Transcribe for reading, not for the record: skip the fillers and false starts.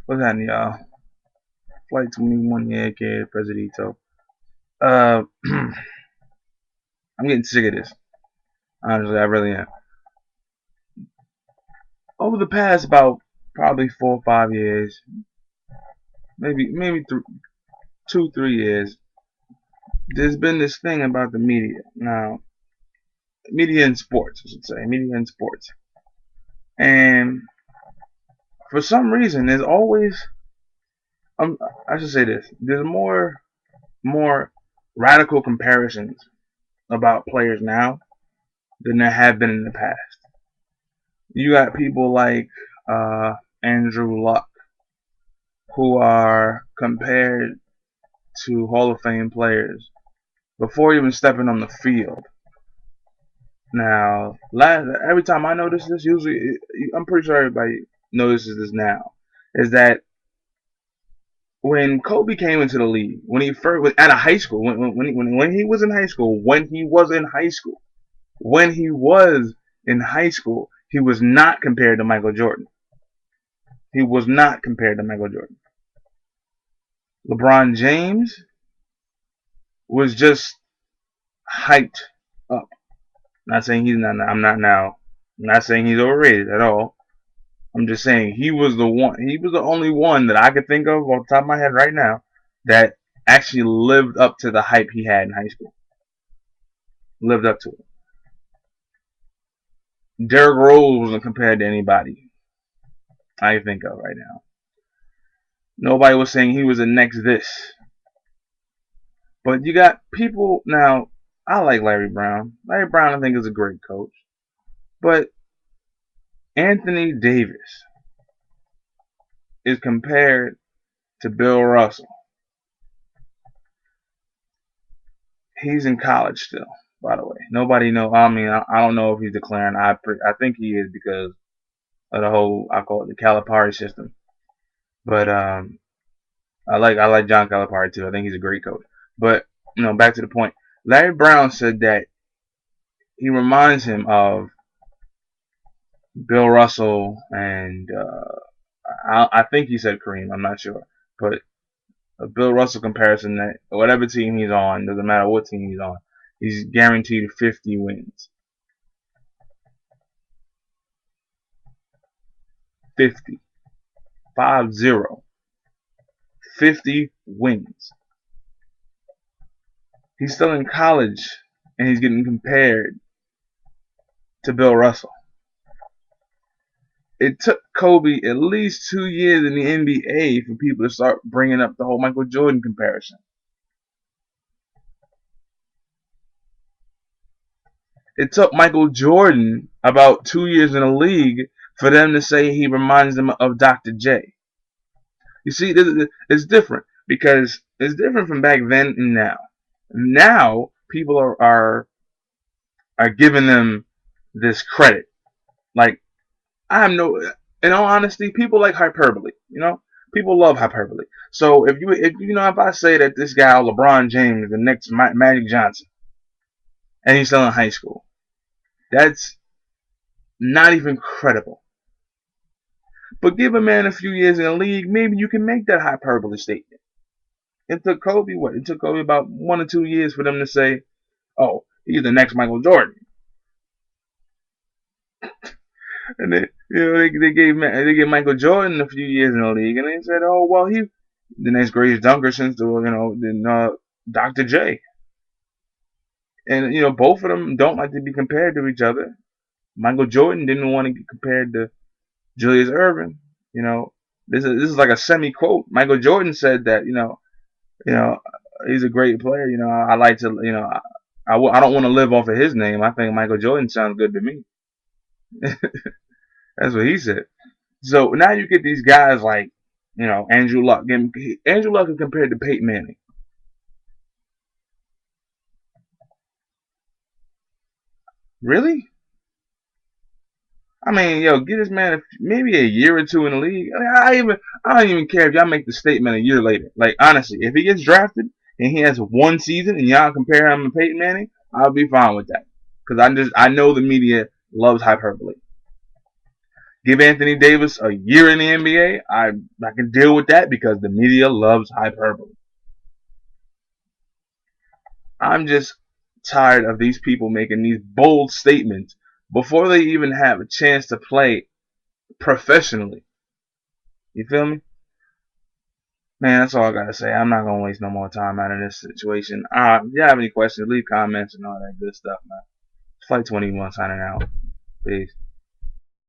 What's happening, y'all? Flight 21, yeah, ThaPrezidito. Uh, I'm getting sick of this. Honestly, I really am. Over the past about probably 4 or 5 years, maybe 2 3 years, there's been this thing about the media. Now, media in sports, I should say, media in sports, and for some reason, there's always I should say this. There's more radical comparisons about players now than there have been in the past. You got people like uh, Andrew Luck who are compared to Hall of Fame players before even stepping on the field. Now, every time I notice this, usually I'm pretty sure everybody notices this now, is that when Kobe came into the league, when he first was out of high school, when he was in high school, he was not compared to Michael Jordan. He was not compared to Michael Jordan. LeBron James was just hyped up. Not saying he's not. I'm not now. I'm not saying he's overrated at all. I'm just saying he was the one. He was the only one that I could think of off the top of my head right now that actually lived up to the hype he had in high school. Lived up to it. Derrick Rose wasn't compared to anybody I can think of right now. Nobody was saying he was the next this. But you got people now. I like Larry Brown. Larry Brown, I think, is a great coach. But Anthony Davis is compared to Bill Russell. He's in college still, by the way. Nobody know. I mean, I don't know if he's declaring. I think he is because of the whole, I call it the Calipari system. But I like John Calipari too. I think he's a great coach. But back to the point. Larry Brown said that he reminds him of Bill Russell and I think he said Kareem. I'm not sure, but a Bill Russell comparison that whatever team he's on, doesn't matter what team he's on, he's guaranteed 50 wins. 50. 5-0. 50 wins. He's still in college and he's getting compared to Bill Russell. It took Kobe at least 2 years in the NBA for people to start bringing up the whole Michael Jordan comparison. It took Michael Jordan about 2 years in the league for them to say he reminds them of Dr. J. You see, it's different because it's different from back then and now. Now people are giving them this credit. Like I have no, in all honesty, people like hyperbole. People love hyperbole. So if I say that this guy LeBron James is the next Magic Johnson, and he's still in high school, that's not even credible. But give a man a few years in the league, maybe you can make that hyperbole statement. It took Kobe what? It took Kobe about 1 or 2 years for them to say, "Oh, he's the next Michael Jordan." And they gave Michael Jordan a few years in the league, and they said, "Oh, well, he the next greatest dunker since Dr. J." And both of them don't like to be compared to each other. Michael Jordan didn't want to get compared to Julius Erving. This is like a semi quote. Michael Jordan said that he's a great player. I like to I don't want to live off of his name. I think Michael Jordan sounds good to me. That's what he said. So now you get these guys like Andrew Luck. Andrew Luck is compared to Peyton Manning. Really? I mean, give this man maybe a year or two in the league. I mean, I don't even care if y'all make the statement a year later. Like honestly, if he gets drafted and he has one season and y'all compare him to Peyton Manning, I'll be fine with that. Because I know the media loves hyperbole. Give Anthony Davis a year in the NBA. I can deal with that because the media loves hyperbole. I'm just tired of these people making these bold statements before they even have a chance to play professionally. You feel me? Man, that's all I gotta say. I'm not gonna waste no more time out of this situation. If you have any questions, leave comments and all that good stuff, man. Flight 21 signing out. Peace.